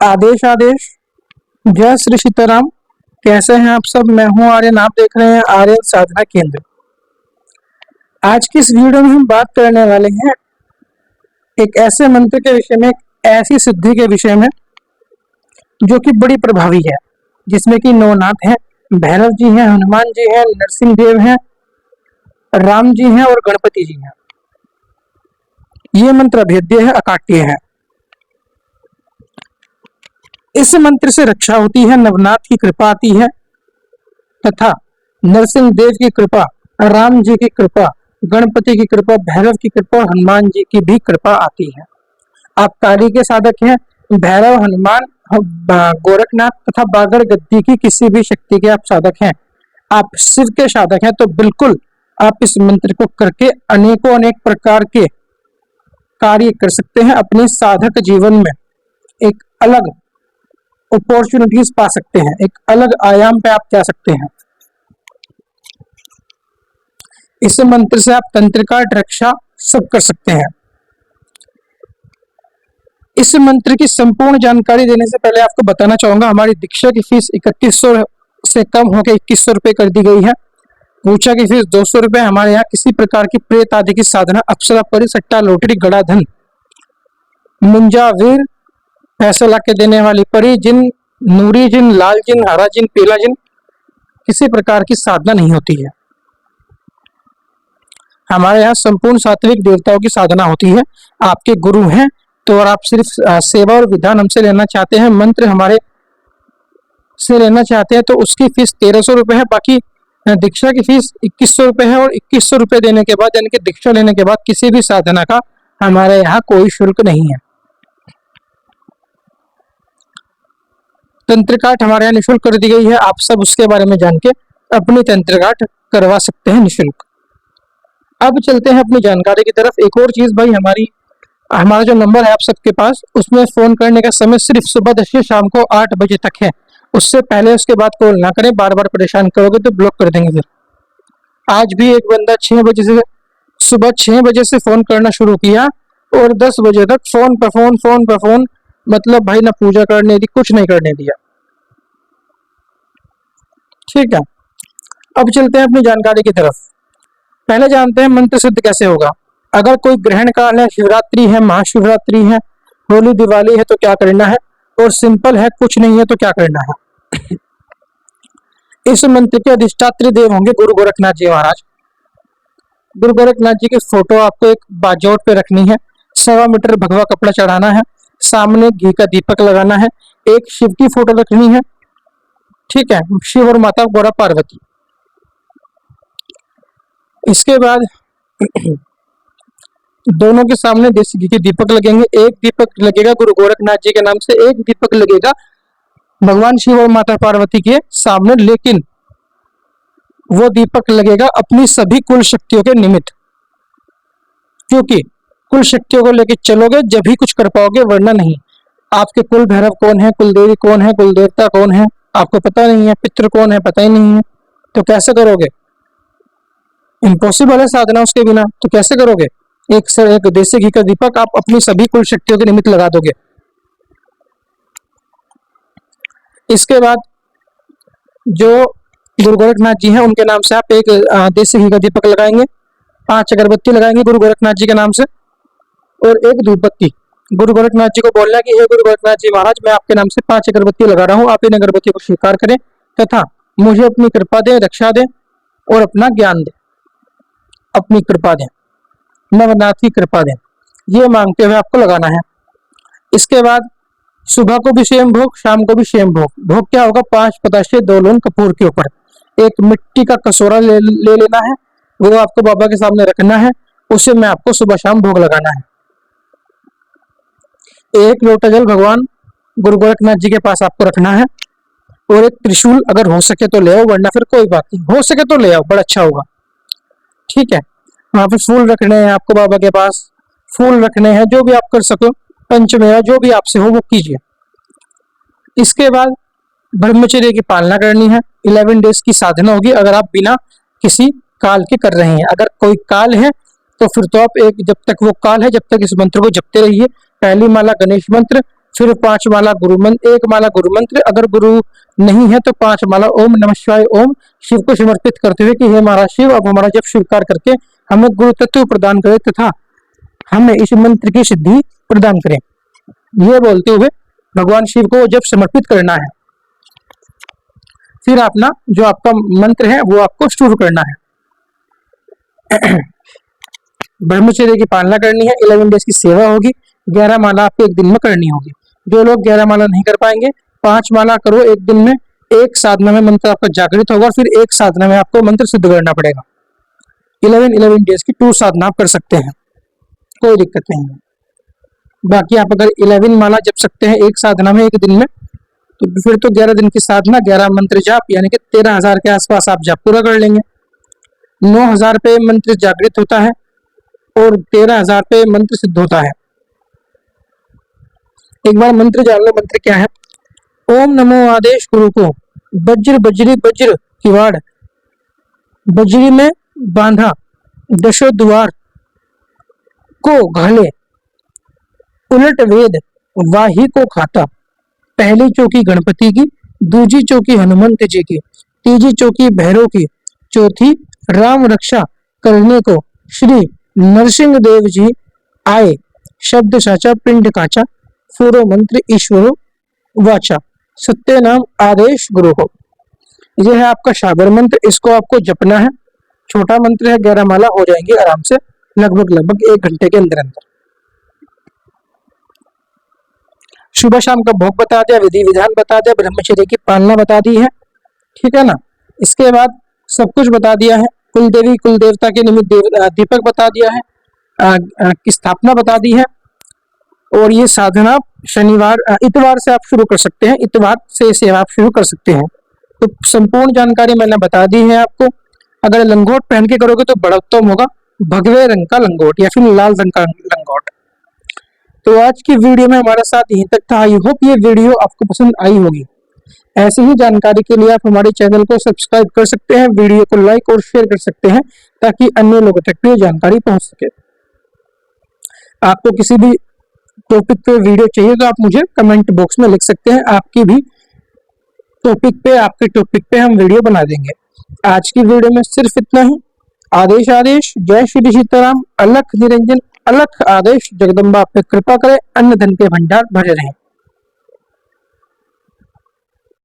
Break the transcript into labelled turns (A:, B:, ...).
A: आदेश आदेश। जय श्री सीताराम। कैसे हैं आप सब? मैं हूं आर्यन, आप देख रहे हैं आर्यन साधना केंद्र। आज की इस वीडियो में हम बात करने वाले हैं एक ऐसे मंत्र के विषय में, एक ऐसी सिद्धि के विषय में जो कि बड़ी प्रभावी है, जिसमें कि नवनाथ हैं, भैरव जी हैं, हनुमान जी हैं, नरसिंह देव हैं, राम जी हैं और गणपति जी हैं। ये मंत्र अभेद्य है, अकाट्य है। इस मंत्र से रक्षा होती है, नवनाथ की कृपा आती है तथा नरसिंह देव की कृपा, राम जी की कृपा, गणपति की कृपा, भैरव की कृपा, हनुमान जी की भी कृपा आती है। आप काली के साधक हैं, भैरव, हनुमान, गोरखनाथ तथा बागड़ गद्दी की किसी भी शक्ति के आप साधक हैं, आप शिव के साधक हैं, तो बिल्कुल आप इस मंत्र को करके अनेकों अनेक प्रकार के कार्य कर सकते हैं। अपने साधक जीवन में एक अलग अपॉर्चुनिटीज पा सकते हैं, एक अलग आयाम पे आप जा सकते हैं। इस मंत्र से आप तंत्र का रक्षा सब कर सकते हैं। इस मंत्र की संपूर्ण जानकारी देने से पहले आपको बताना चाहूंगा, हमारी दीक्षा की फीस 3100 से कम होकर 2100 रुपए कर दी गई है। पूजा की फीस 200 रुपए। हमारे यहाँ किसी प्रकार की प्रेत आदि की साधना, अप्सरा, परी, सट्टा, लॉटरी, गड़ाधन, मुंजा, वीर, पैसे ला के देने वाली परी, जिन, नूरी जिन, लाल जिन, हरा जिन, पीला जिन, किसी प्रकार की साधना नहीं होती है। हमारे यहाँ संपूर्ण सात्विक देवताओं की साधना होती है। आपके गुरु हैं तो और आप सिर्फ सेवा और विधान हमसे लेना चाहते हैं, मंत्र हमारे से लेना चाहते हैं, तो उसकी फीस 1300 रुपए है। बाकी दीक्षा की फीस 2100 रुपए है और 2100 रुपए देने के बाद, यानी कि दीक्षा लेने के बाद, किसी भी साधना का हमारे यहाँ कोई शुल्क नहीं है। तंत्र काट हमारे यहाँ निःशुल्क कर दी गई है। आप सब उसके बारे में जान के अपनी तंत्र काट करवा सकते हैं निःशुल्क। अब चलते हैं अपनी जानकारी की तरफ। एक और चीज भाई, हमारा जो नंबर है आप सबके पास, उसमें फोन करने का समय सिर्फ सुबह 10 से शाम को 8 बजे तक है। उससे पहले उसके बाद कॉल ना करें, बार बार परेशान करोगे तो ब्लॉक कर देंगे। फिर आज भी एक बंदा 6 बजे से, सुबह 6 बजे से फोन करना शुरू किया और 10 बजे तक फोन पर फोन, फोन पर फोन, मतलब भाई ना पूजा करने दी, कुछ नहीं करने दिया। ठीक है, अब चलते हैं अपनी जानकारी की तरफ। पहले जानते हैं मंत्र सिद्ध कैसे होगा। अगर कोई ग्रहण काल है, शिवरात्रि है, महाशिवरात्रि है, होली, दिवाली है तो क्या करना है, और सिंपल है, कुछ नहीं है तो क्या करना है। इस मंत्र के अधिष्ठात्री देव होंगे गुरु गोरखनाथ जी महाराज। गुरु गोरखनाथ जी की फोटो आपको एक बाजोट पे रखनी है, 1.25 मीटर भगवा कपड़ा चढ़ाना है, सामने घी का दीपक लगाना है, एक शिव की फोटो रखनी है। ठीक है, शिव और माता गौरा पार्वती। इसके बाद दोनों के सामने देसी घी के दीपक लगेंगे। एक दीपक लगेगा गुरु गोरखनाथ जी के नाम से, एक दीपक लगेगा भगवान शिव और माता पार्वती के सामने, लेकिन वो दीपक लगेगा अपनी सभी कुल शक्तियों के निमित्त, क्योंकि कुल शक्तियों को लेकर चलोगे जब ही कुछ कर पाओगे, वरना नहीं। आपके कुल भैरव कौन है, कुल देवी कौन है, कुल देवता कौन है, आपको पता नहीं है, पितृ कौन है, पता ही नहीं है, तो कैसे करोगे? इम्पॉसिबल है साधना उसके बिना, तो कैसे करोगे? एक देसी घी का दीपक आप अपनी सभी कुल शक्तियों के निमित्त लगा दोगे। इसके बाद जो गुरु गोरखनाथ जी हैं उनके नाम से आप एक देसी घी का दीपक लगाएंगे, 5 अगरबत्ती लगाएंगे गुरु गोरखनाथ जी के नाम से, और एक धूपबत्ती। गुरु गोरखनाथ जी को बोलना कि हे गुरु गोरखनाथ जी महाराज, मैं आपके नाम से 5 अगरबत्ती लगा रहा हूँ, आप इन अगरबत्ती को स्वीकार करें तथा मुझे अपनी कृपा दें, रक्षा दें और अपना ज्ञान दें, अपनी कृपा दें, नवनाथ की कृपा दें, ये मांगते हुए आपको लगाना है। इसके बाद सुबह को भी सेम भोग, शाम को भी सेम भोग। भोग क्या होगा? 5 बताशे, 2 लौंग कपूर के ऊपर। एक मिट्टी का कटोरा ले लेना है, वो आपको बाबा के सामने रखना है, उसे में आपको सुबह शाम भोग लगाना है। एक लोटा जल भगवान गुरु गोरखनाथ जी के पास आपको रखना है, और एक त्रिशूल अगर हो सके तो ले आओ, वरना फिर कोई बात नहीं, हो सके तो ले आओ, बड़ा अच्छा होगा। ठीक है, वहां पे फूल रखने हैं आपको, बाबा के पास फूल रखने हैं, जो भी आप कर सको, पंचमेवा जो भी आपसे हो वो कीजिए। इसके बाद ब्रह्मचर्य की पालना करनी है, 11 डेज की साधना होगी अगर आप बिना किसी काल के कर रहे हैं। अगर कोई काल है तो फिर तो आप जब तक वो काल है जब तक इस मंत्र को जपते रहिए। पहली माला गणेश मंत्र, फिर 5 माला गुरु मंत्र, 1 माला गुरु मंत्र, अगर गुरु नहीं है तो 5 माला ओम नमः शिवाय ओम शिव को समर्पित करते हुए कि हे महाराज शिव, अब हमारा जब स्वीकार करके हमें गुरु तत्व प्रदान करें तथा हमें इस मंत्र की सिद्धि प्रदान करें। ये बोलते हुए भगवान शिव को जब समर्पित करना है, फिर अपना जो आपका मंत्र है वो आपको शुरू करना है। ब्रह्मचर्य की पालना करनी है, 11 डेज की सेवा होगी, 11 माला आपको एक दिन में करनी होगी। जो लोग 11 माला नहीं कर पाएंगे, 5 माला करो एक दिन में, एक साधना में मंत्र आपका जागृत होगा, फिर एक साधना में आपको मंत्र सिद्ध करना पड़ेगा। 11 डेज की 2 साधना आप कर सकते हैं, कोई दिक्कत नहीं है। बाकी आप अगर 11 माला जप सकते हैं एक साधना में एक दिन में, तो फिर तो 11 दिन की साधना, 11 मंत्र जाप, यानी कि 13,000 के आसपास आप जाप पूरा कर लेंगे। 9,000 पे मंत्र जागृत होता है और 13,000 पे मंत्र सिद्ध होता है। एक बार मंत्र जान लो, मंत्र क्या है। ओम नमो आदेश गुरु को, वज्र बजरी वज्र किवाड़, बजरी में बांधा दशो द्वार को घाले, उलट वेद वाही को खाता। पहली चौकी गणपति की, दूसरी चौकी हनुमंत जी की, तीसरी चौकी भैरव की, चौथी राम रक्षा करने को श्री नरसिंह देव जी आए। शब्द साचा पिंड काचा, पूर्व मंत्र ईश्वरो वाचा, सत्य नाम आदेश गुरु हो। यह है आपका सागर मंत्र, इसको आपको जपना है। छोटा मंत्र है, 11 माला हो जाएंगी आराम से, लगभग 1 घंटे के अंदर अंदर। सुबह शाम का भोग बता दिया, विधि विधान बता दिया, ब्रह्मचर्य की पालना बता दी है, ठीक है ना। इसके बाद सब कुछ बता दिया है, कुल देवी कुल देवता के निमित्त दीपक बता दिया है, की स्थापना बता दी है। और ये साधना शनिवार इतवार से आप शुरू कर सकते हैं, इतवार से सेवा आप शुरू कर सकते हैं। तो संपूर्ण जानकारी मैंने बता दी है आपको। अगर लंगोट पहन के करोगे तो बड़ा उत्तम होगा, भगवे रंग का लंगोट या फिर लाल रंग का लंगोट। तो आज की वीडियो में हमारे साथ यहीं तक था। आई होप ये वीडियो आपको पसंद आई होगी। ऐसी ही जानकारी के लिए आप हमारे चैनल को सब्सक्राइब कर सकते हैं, वीडियो को लाइक और शेयर कर सकते हैं, ताकि अन्य लोगों तक भी जानकारी पहुंच सके। आपको किसी भी टॉपिक पे वीडियो चाहिए तो आप मुझे कमेंट बॉक्स में लिख सकते हैं, आपकी भी आपके टॉपिक पे हम वीडियो बना देंगे। आज की वीडियो में सिर्फ इतना ही। आदेश आदेश, जय श्री सीताराम, अलख निरंजन, अलख आदेश, जगदम्बा पे कृपा करे, अन्न धन के भंडार भरे रहें।